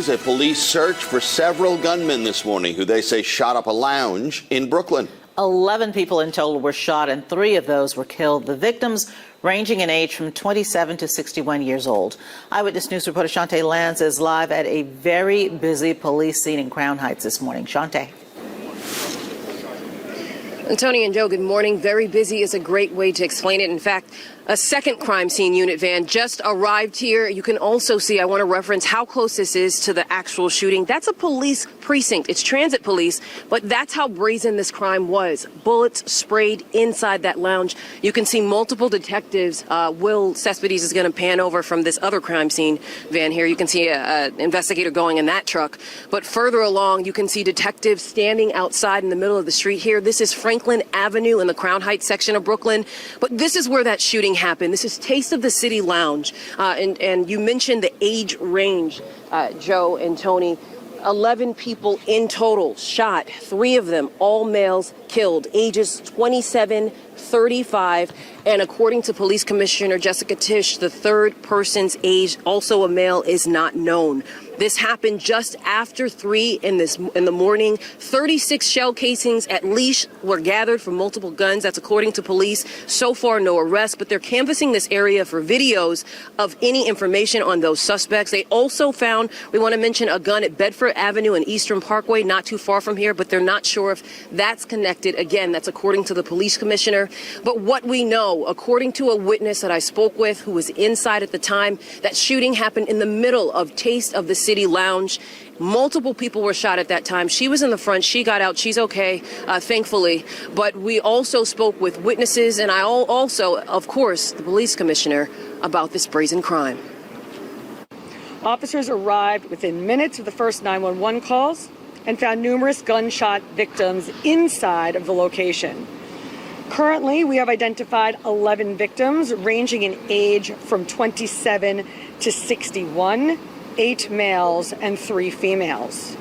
news. A police search for several gunmen this morning who they say shot up a lounge in Brooklyn. 11 people in total were shot and 3 of those were killed. The victims ranging in age from 27 to 61 years old. Eyewitness News reporter Shantae Lands is live at a very busy police scene in Crown Heights this morning. Shantae. And Tony and Joe, good morning. Very busy is a great way to explain it. In fact, a second crime scene unit van just arrived here. You can also see, I want to reference how close this is to the actual shooting. That's a police precinct. It's transit police, but that's how brazen this crime was. Bullets sprayed inside that lounge. You can see multiple detectives. Will Cespedes is going to pan over from this other crime scene van here. You can see an investigator going in that truck. But further along, you can see detectives standing outside in the middle of the street here. This is Franklin Avenue in the Crown Heights section of Brooklyn. But this is where that shooting happened. This is Taste of the City Lounge. And you mentioned the age range, Joe and Tony. 11 people in total shot, 3 of them, all males, killed, ages 27, 35, and according to Police Commissioner Jessica Tisch, the third person's age, also a male, is not known. This happened just after 3 in the morning. 36 shell casings at least were gathered from multiple guns. That's according to police. So far, no arrests, but they're canvassing this area for videos of any information on those suspects. They also found, we want to mention, a gun at Bedford Avenue and Eastern Parkway, not too far from here, but they're not sure if that's connected. Again, that's according to the police commissioner. But what we know, according to a witness that I spoke with who was inside at the time, that shooting happened in the middle of Taste of the City Lounge. Multiple people were shot at that time. She was in the front. She got out. She's okay, thankfully. But we also spoke with witnesses, and I also, of course, the police commissioner about this brazen crime. Officers arrived within minutes of the first 911 calls and found numerous gunshot victims inside of the location. Currently, we have identified 11 victims ranging in age from 27 to 61, 8 males and 3 females.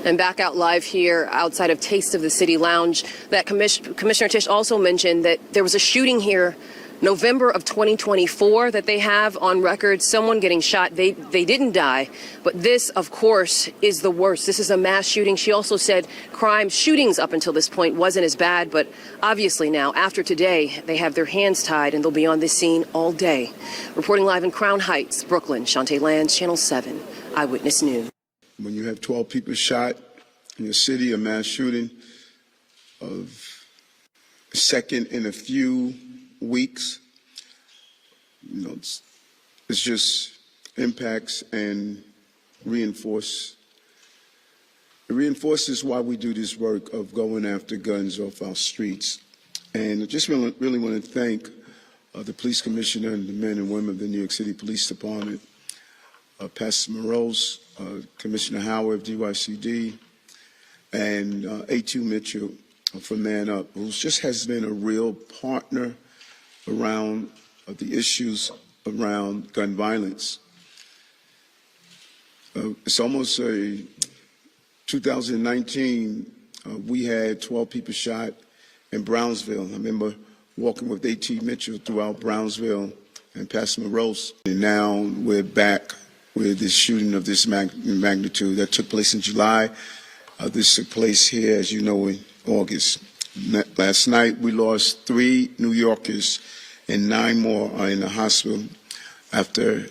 And back out live here outside of Taste of the City Lounge, that Commissioner Tisch also mentioned that there was a shooting here November of 2024 that they have on record, someone getting shot. They didn't die, but this, of course, is the worst. This is a mass shooting. She also said shootings up until this point wasn't as bad, but obviously now, after today, they have their hands tied and they'll be on this scene all day. Reporting live in Crown Heights, Brooklyn, Shantae Lands, Channel 7, Eyewitness News. When you have 12 people shot in your city, a mass shooting of second in a few weeks, you know, it's just impacts and reinforces why we do this work of going after guns off our streets. And I just really want to thank the police commissioner and the men and women of the New York City Police Department, Pastor Morose, Commissioner Howard of DYCD, and A2 Mitchell from Man Up, who just has been a real partner around the issues around gun violence. It's almost 2019, we had 12 people shot in Brownsville. I remember walking with A.T. Mitchell throughout Brownsville and Pastor Morose. And now we're back with this shooting of this magnitude that took place in July. This took place here, as you know, in August. Last night, we lost 3 New Yorkers and 9 more are in the hospital after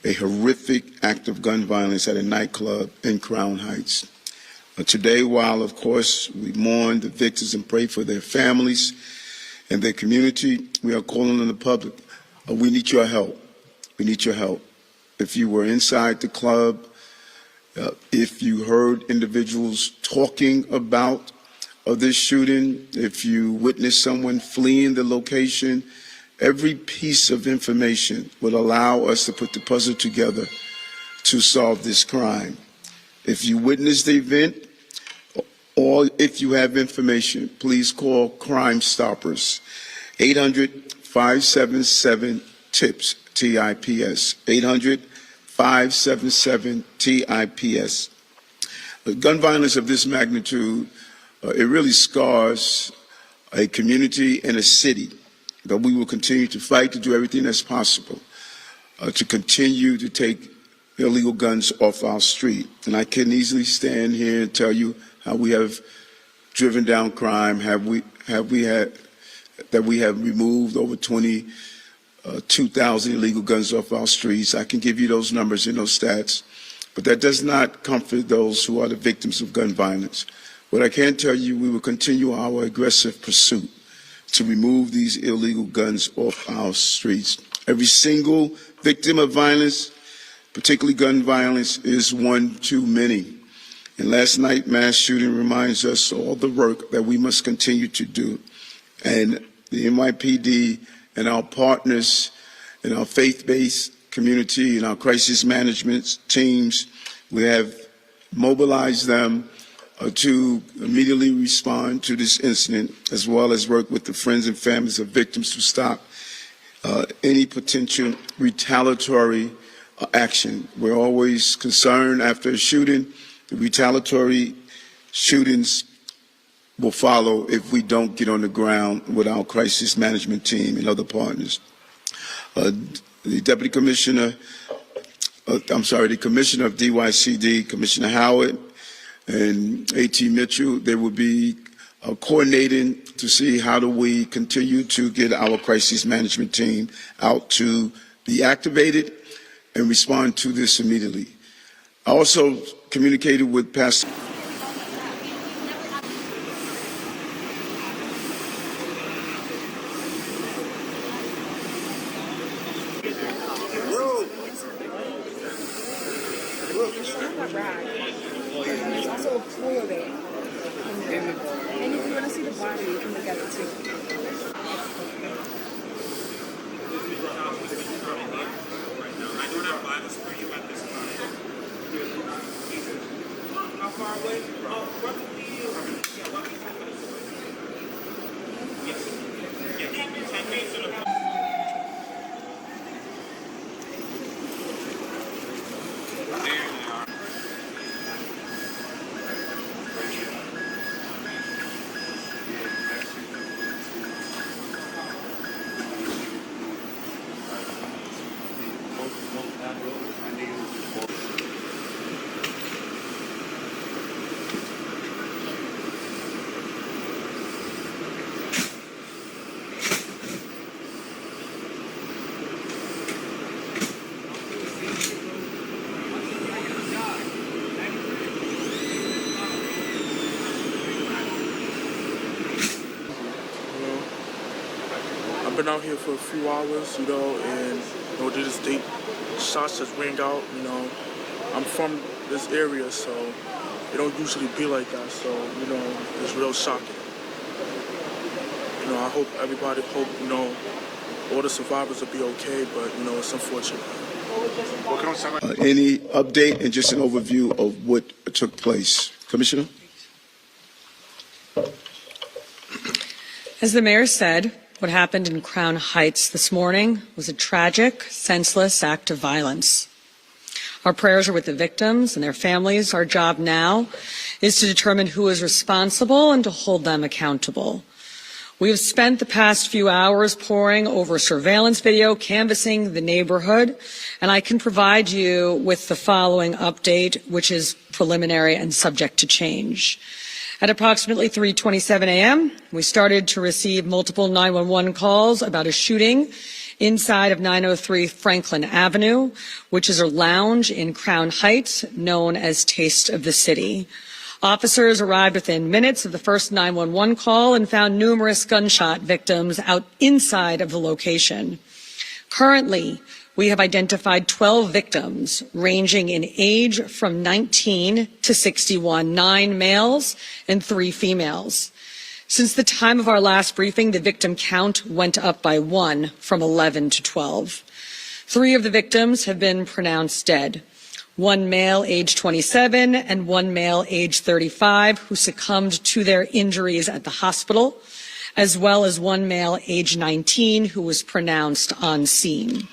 a horrific act of gun violence at a nightclub in Crown Heights. Today, while, of course, we mourn the victims and pray for their families and their community, we are calling on the public. We need your help. We need your help. If you were inside the club, if you heard individuals talking about this shooting, if you witnessed someone fleeing the location, every piece of information will allow us to put the puzzle together to solve this crime. If you witnessed the event, or if you have information, please call Crime Stoppers, 800-577-TIPS, T-I-P-S, 800-577-TIPS. Gun violence of this magnitude, it really scars a community and a city. But we will continue to fight to do everything that's possible to continue to take illegal guns off our street. And I can easily stand here and tell you how we have driven down crime, we have removed over 22,000 illegal guns off our streets. I can give you those numbers and those stats, but that does not comfort those who are the victims of gun violence. What I can tell you, we will continue our aggressive pursuit to remove these illegal guns off our streets. Every single victim of violence, particularly gun violence, is one too many. And last night's mass shooting reminds us all the work that we must continue to do. And the NYPD and our partners in our faith-based community and our crisis management teams, we have mobilized them to immediately respond to this incident, as well as work with the friends and families of victims to stop any potential retaliatory action. We're always concerned after a shooting. The retaliatory shootings will follow if we don't get on the ground with our crisis management team and other partners. The Deputy Commissioner, the Commissioner of DYCD, Commissioner Howard, and A.T. Mitchell, they will be coordinating to see how do we continue to get our crisis management team out to be activated and respond to this immediately. I also communicated with Pastor. There's also a toilet. And if you want to see the body, you can look at it too. How far away? I've been out here for a few hours, and there's the shots just rang out. I'm from this area, so it don't usually be like that. So it's real shocking. I hope everybody all the survivors will be okay, but it's unfortunate. Any update and just an overview of what took place, Commissioner? As the mayor said, what happened in Crown Heights this morning was a tragic, senseless act of violence. Our prayers are with the victims and their families. Our job now is to determine who is responsible and to hold them accountable. We have spent the past few hours poring over surveillance video, canvassing the neighborhood, and I can provide you with the following update, which is preliminary and subject to change. At approximately 3:27 a.m., we started to receive multiple 911 calls about a shooting inside of 903 Franklin Avenue, which is a lounge in Crown Heights known as Taste of the City. Officers arrived within minutes of the first 911 call and found numerous gunshot victims out inside of the location. Currently, we have identified 12 victims ranging in age from 19 to 61, 9 males and 3 females. Since the time of our last briefing, the victim count went up by 1 from 11 to 12. 3 of the victims have been pronounced dead. 1 male aged 27 and 1 male aged 35 who succumbed to their injuries at the hospital, as well as 1 male aged 19 who was pronounced on scene.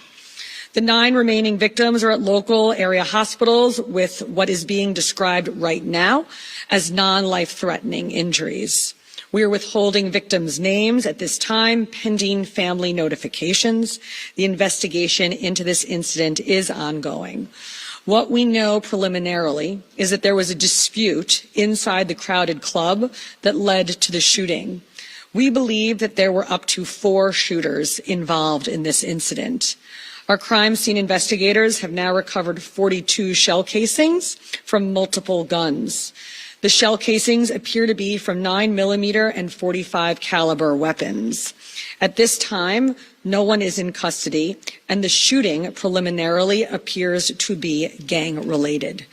The 9 remaining victims are at local area hospitals with what is being described right now as non-life-threatening injuries. We are withholding victims' names at this time, pending family notifications. The investigation into this incident is ongoing. What we know preliminarily is that there was a dispute inside the crowded club that led to the shooting. We believe that there were up to 4 shooters involved in this incident. Our crime scene investigators have now recovered 42 shell casings from multiple guns. The shell casings appear to be from 9mm and .45 caliber weapons. At this time, no one is in custody, and the shooting preliminarily appears to be gang-related.